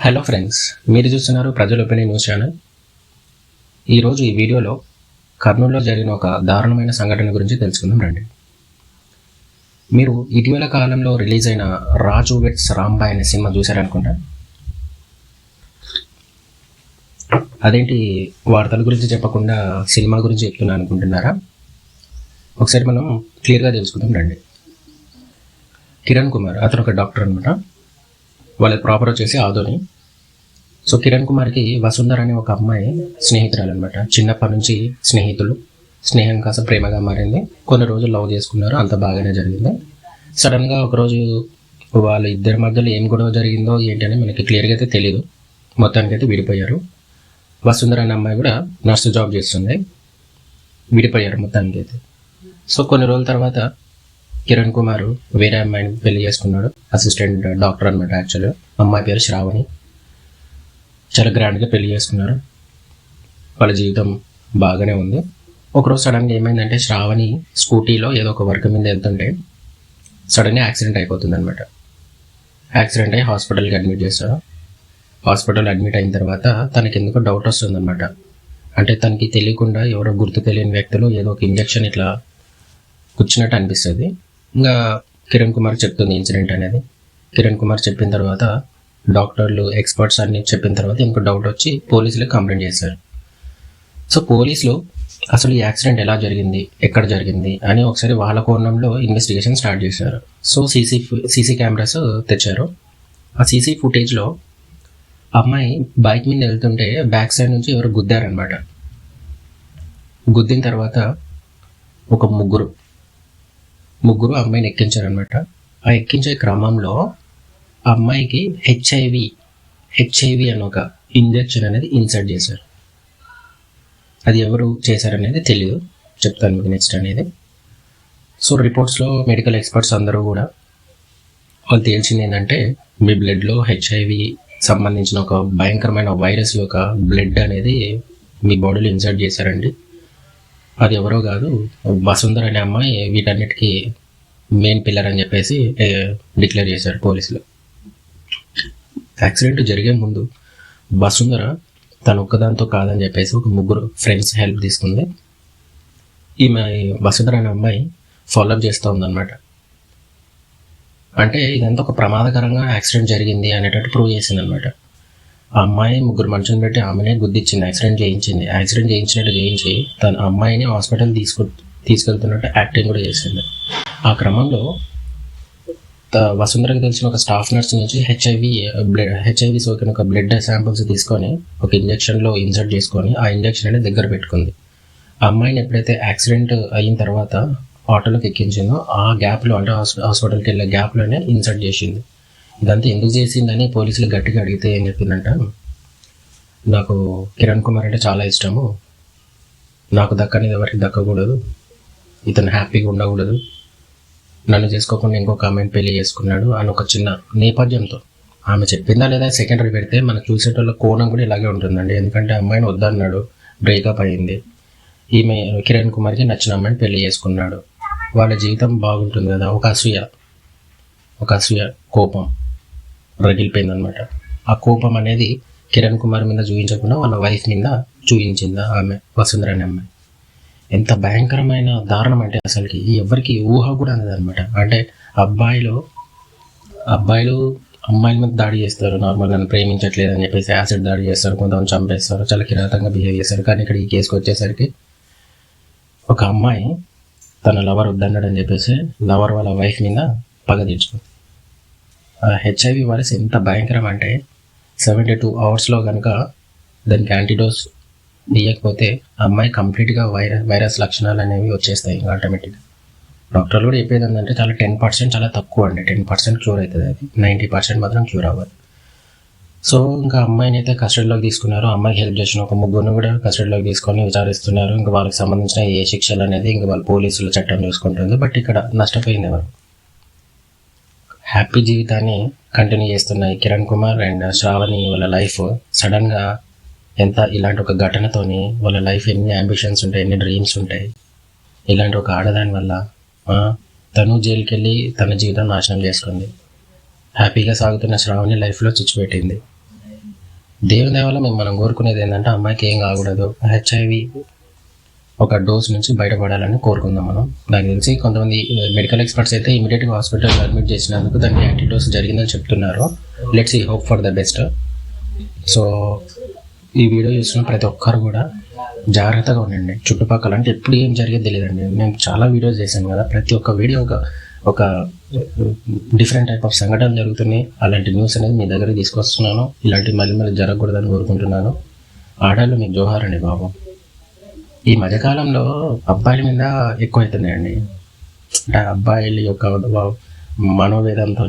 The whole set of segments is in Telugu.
హలో ఫ్రెండ్స్, మీరు చూస్తున్నారు ప్రజల ఒపీనియన్ న్యూస్ ఛానల్. ఈరోజు ఈ వీడియోలో కర్నూలులో జరిగిన ఒక దారుణమైన సంఘటన గురించి తెలుసుకుందాం రండి. మీరు ఇటీవల కాలంలో రిలీజ్ అయిన రాజు వెట్స్ రాంబాయ్ అనే సినిమా చూశారనుకుంటా. అదేంటి వార్తల గురించి చెప్పకుండా సినిమా గురించి చెప్తున్నా అనుకుంటున్నారా? ఒకసారి మనం క్లియర్గా తెలుసుకుందాం రండి. కిరణ్ కుమార్ అతను ఒక డాక్టర్ అనమాట. వాళ్ళ ప్రాపర్ వచ్చేసి ఆదోని. సో కిరణ్ కుమార్కి వసుంధర అనే ఒక అమ్మాయి స్నేహితురాలు అనమాట. చిన్నప్పటి నుంచి స్నేహితులు, స్నేహం కాస్త ప్రేమగా మారింది. కొన్ని రోజులు లవ్ చేసుకున్నారు, అంత బాగానే జరిగింది. సడన్గా ఒకరోజు వాళ్ళ ఇద్దరి మధ్యలో ఏం గొడవ జరిగిందో ఏంటి అని మనకి క్లియర్గా అయితే తెలియదు. మొత్తానికి అయితే విడిపోయారు. వసుంధర అనే అమ్మాయి కూడా నర్సు జాబ్ చేస్తుంది. విడిపోయారు మొత్తానికి అయితే. సో కొన్ని రోజుల తర్వాత కిరణ్ కుమార్ వేరే అమ్మాయిని పెళ్లి చేసుకున్నాడు. అసిస్టెంట్ డాక్టర్ అనమాట. యాక్చువల్గా అమ్మాయి పేరు శ్రావణి. చాలా గ్రాండ్గా పెళ్లి చేసుకున్నారు. వాళ్ళ జీవితం బాగానే ఉంది. ఒకరోజు సడన్గా ఏమైందంటే, శ్రావణి స్కూటీలో ఏదో ఒక వర్క్ మీద వెళ్తుంటే సడన్గా యాక్సిడెంట్ అయిపోతుంది అనమాట. యాక్సిడెంట్ అయ్యి హాస్పిటల్కి అడ్మిట్ చేస్తారు. హాస్పిటల్ అడ్మిట్ అయిన తర్వాత తనకి ఎందుకో డౌట్ వస్తుంది అనమాట. అంటే తనకి తెలియకుండా ఎవరో గుర్తు తెలియని వ్యక్తులు ఏదో ఒక ఇంజెక్షన్ ఇట్లా కూర్చున్నట్టు అనిపిస్తుంది. ఇంకా కిరణ్ కుమార్ చెప్తుంది ఇన్సిడెంట్ అనేది. కిరణ్ కుమార్ చెప్పిన తర్వాత డాక్టర్లు, ఎక్స్పర్ట్స్ అన్ని చెప్పిన తర్వాత ఇంకో డౌట్ వచ్చి పోలీసులకు కంప్లైంట్ చేశారు. సో పోలీసులు అసలు ఈ యాక్సిడెంట్ ఎలా జరిగింది, ఎక్కడ జరిగింది అని ఒకసారి వాళ్ళ కోణంలో ఇన్వెస్టిగేషన్ స్టార్ట్ చేశారు. సో సీసీ కెమెరాస్ తెచ్చారు. ఆ సీసీ ఫుటేజ్లో అమ్మాయి బైక్ మీద వెళ్తుంటే బ్యాక్ సైడ్ నుంచి ఎవరు గుద్దారనమాట. గుద్దిన తర్వాత ఒక ముగ్గురు అమ్మాయిని ఎక్కించారనమాట. ఆ ఎక్కించే క్రమంలో అమ్మాయికి హెచ్ఐవి అని ఒక ఇంజెక్షన్ అనేది ఇన్సర్ట్ చేశారు. అది ఎవరు చేశారనేది తెలియదు, చెప్తాను మీకు నెక్స్ట్ అనేది. సో రిపోర్ట్స్లో మెడికల్ ఎక్స్పర్ట్స్ అందరూ కూడా వాళ్ళు తేల్చింది ఏంటంటే, మీ బ్లడ్లో హెచ్ఐవి సంబంధించిన ఒక భయంకరమైన వైరస్ యొక్క బ్లడ్ అనేది మీ బాడీలో ఇన్సర్ట్ చేశారండి. అది ఎవరో కాదు, వసుంధర అనే అమ్మాయి వీటన్నిటికీ మెయిన్ పిల్లర్ అని చెప్పేసి డిక్లేర్ చేశారు పోలీసులు. యాక్సిడెంట్ జరిగే ముందు వసుంధర తను ఒక్కదాంతో కాదని చెప్పేసి ఒక ముగ్గురు ఫ్రెండ్స్ హెల్ప్ తీసుకుంది. ఈమె వసుంధర అనే అమ్మాయి ఫాలోఅప్ చేస్తూ ఉందన్నమాట. అంటే ఇదంతా ఒక ప్రమాదకరంగా యాక్సిడెంట్ జరిగింది అనేటట్టు ప్రూవ్ చేసింది అనమాట. ఆ అమ్మాయి ముగ్గురు మనుషులను పెట్టి ఆమెనే గుద్దిచ్చింది, యాక్సిడెంట్ చేయించినట్టు చేయించి తన అమ్మాయిని హాస్పిటల్ తీసుకెళ్తున్నట్టు యాక్టింగ్ కూడా చేసింది. ఆ క్రమంలో వసుంధరకి తెలిసిన ఒక స్టాఫ్ నర్స్ నుంచి హెచ్ఐవి సోకిన ఒక బ్లడ్ శాంపిల్స్ తీసుకొని ఒక ఇంజెక్షన్లో ఇన్సర్ట్ చేసుకొని ఆ ఇంజెక్షన్ అనేది దగ్గర పెట్టుకుంది. ఆ అమ్మాయిని ఎప్పుడైతే యాక్సిడెంట్ అయిన తర్వాత ఆటోలోకి ఎక్కించిందో ఆ గ్యాప్లో, అంటే హాస్పిటల్కి వెళ్ళే గ్యాప్లోనే ఇన్సర్ట్ చేసింది. ఇదంతా ఎందుకు చేసిందని పోలీసులు గట్టిగా అడిగితే ఏం చెప్పిందంట, నాకు కిరణ్ కుమార్ అంటే చాలా ఇష్టము, నాకు దక్కనేది ఎవరికి దక్కకూడదు, ఇతను హ్యాపీగా ఉండకూడదు, నన్ను చేసుకోకుండా ఇంకొక అమ్మాయిని పెళ్లి చేసుకున్నాడు అని ఒక చిన్న నేపథ్యంతో ఆమె చెప్పిందా లేదా సెకండరీ పెడితే మనకు చూసేటోళ్ళ కోణం కూడా ఇలాగే ఉంటుందండి. ఎందుకంటే అమ్మాయిని వద్దన్నాడు, బ్రేకప్ అయింది, ఈమె కిరణ్ కుమార్కి నచ్చిన అమ్మాయిని పెళ్లి చేసుకున్నాడు, వాళ్ళ జీవితం బాగుంటుంది కదా, ఒక అసూయ కోపం రగిలిపోయింది అనమాట. ఆ కోపం అనేది కిరణ్ కుమార్ మీద చూపించకుండా వాళ్ళ వైఫ్ మీద చూపించిందా ఆమె, వసుంధర అనే అమ్మాయి. ఎంత భయంకరమైన దారుణం అంటే అసలుకి ఎవరికి ఊహ కూడా అనేది అనమాట. అంటే అబ్బాయిలు అమ్మాయిల మీద దాడి చేస్తారు, నార్మల్గా ప్రేమించట్లేదు అని చెప్పేసి యాసిడ్ దాడి చేస్తారు, కొంతమంది చంపేస్తారు, చాలా కిరాతంగా బిహేవ్ చేస్తారు. కానీ ఇక్కడ ఈ కేసుకు వచ్చేసరికి ఒక అమ్మాయి తన లవర్ వద్దన్నాడని చెప్పేసి లవర్ వాళ్ళ వైఫ్ మీద పగ తీర్చుకుంది. హెచ్ఐవి వైరస్ ఎంత భయంకరం అంటే 72 అవర్స్లో కనుక దానికి యాంటీడోస్ ఇవ్వకపోతే అమ్మాయి కంప్లీట్గా వైరస్ లక్షణాలు అనేవి వచ్చేస్తాయి ఇంకా ఆటోమేటిక్గా. డాక్టర్లు కూడా చెప్పేది ఏంటంటే చాలా 10% చాలా తక్కువ అండి, 10% క్యూర్ అవుతుంది, అది 90% మాత్రం క్యూర్ అవ్వదు. సో ఇంకా అమ్మాయిని అయితే కస్టడీలోకి తీసుకున్నారు. అమ్మాయికి హెల్ప్ చేసిన ఒక ముగ్గురిని కూడా కస్టడీలోకి తీసుకొని విచారిస్తున్నారు. ఇంకా వాళ్ళకి సంబంధించిన ఏ శిక్షలు అనేది ఇంకా వాళ్ళ పోలీసులు చట్టం చూసుకుంటుంది. బట్ ఇక్కడ నష్టపోయింది ఎవరు? హ్యాపీ జీవితాన్ని కంటిన్యూ చేస్తున్నాయి కిరణ్ కుమార్ అండ్ శ్రావణి. వాళ్ళ లైఫ్ సడన్గా ఇలాంటి ఒక ఘటనతోని వాళ్ళ లైఫ్ ఎన్ని అంబిషన్స్ ఉంటాయి, ఎన్ని డ్రీమ్స్ ఉంటాయి. ఇలాంటి ఒక ఆడదాని వల్ల తను జైలుకి వెళ్ళి తన జీవితం నాశనం చేసుకుంది. హ్యాపీగా సాగుతున్న శ్రావణి లైఫ్లో చిచ్చు పెట్టింది. దేవుని దయ వల్ల మనం కోరుకునేది ఏంటంటే అమ్మాయికి ఏం కాకూడదు, హెచ్ఐవి ఒక డోస్ నుంచి బయటపడాలని కోరుకుందాం మనం. నాకు తెలిసి కొంతమంది మెడికల్ ఎక్స్పర్ట్స్ అయితే ఇమీడియట్గా హాస్పిటల్ అడ్మిట్ చేసినందుకు దానికి యాంటీడోస్ జరిగిందని చెప్తున్నారు. లెట్స్ ఈ hope for the best. So ఈ వీడియో చూసిన ప్రతి ఒక్కరు కూడా జాగ్రత్తగా ఉండండి. చుట్టుపక్కల అంటే ఎప్పుడు ఏం జరిగేది తెలియదండి. నేను చాలా వీడియోస్ చేశాను కదా, ప్రతి ఒక్క వీడియో ఒక డిఫరెంట్ టైప్ ఆఫ్ సంఘటనలు జరుగుతున్నాయి. అలాంటి న్యూస్ అనేది మీ దగ్గర తీసుకొస్తున్నాను. ఇలాంటివి మళ్ళీ జరగకూడదని కోరుకుంటున్నాను. ఆడాళ్ళు మీకు జోహార్ అండి బాబు. ఈ మధ్యకాలంలో అబ్బాయిల మీద ఎక్కువ అవుతున్నాయండి. అంటే అబ్బాయిల యొక్క మనోవేదంతో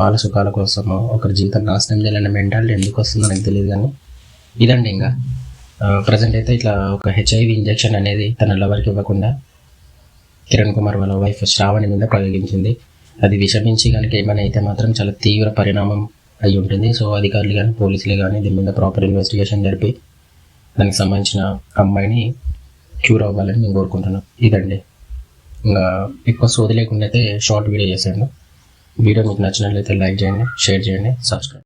వాళ్ళ సుఖాల కోసము ఒకరి జీవితం నాశనం చేయాలనే మెంటాలిటీ ఎందుకు వస్తుందో నాకు తెలియదు. కానీ ఇదండి. ఇంకా ప్రజెంట్ అయితే ఇట్లా ఒక హెచ్ఐవి ఇంజెక్షన్ అనేది తన లవర్కి ఇవ్వకుండా కిరణ్ కుమార్ వాళ్ళ వైఫ్ శ్రావణి మీద ప్రయోగించింది. అది విషమించి కనుక ఏమైనా అయితే మాత్రం చాలా తీవ్ర పరిణామం అయి ఉంటుంది. సో అధికారులు కానీ పోలీసులు కానీ దీని మీద ప్రాపర్ ఇన్వెస్టిగేషన్ జరిపి దానికి సంబంధించిన అమ్మాయిని క్యూర్ అవ్వాలని మేము కోరుకుంటున్నాం. ఇదండి. ఇంకా ఎక్కువ సోది లేకుండా అయితే షార్ట్ వీడియో చేశాను. వీడియో మీకు నచ్చినట్లయితే లైక్ చేయండి, షేర్ చేయండి, సబ్స్క్రైబ్.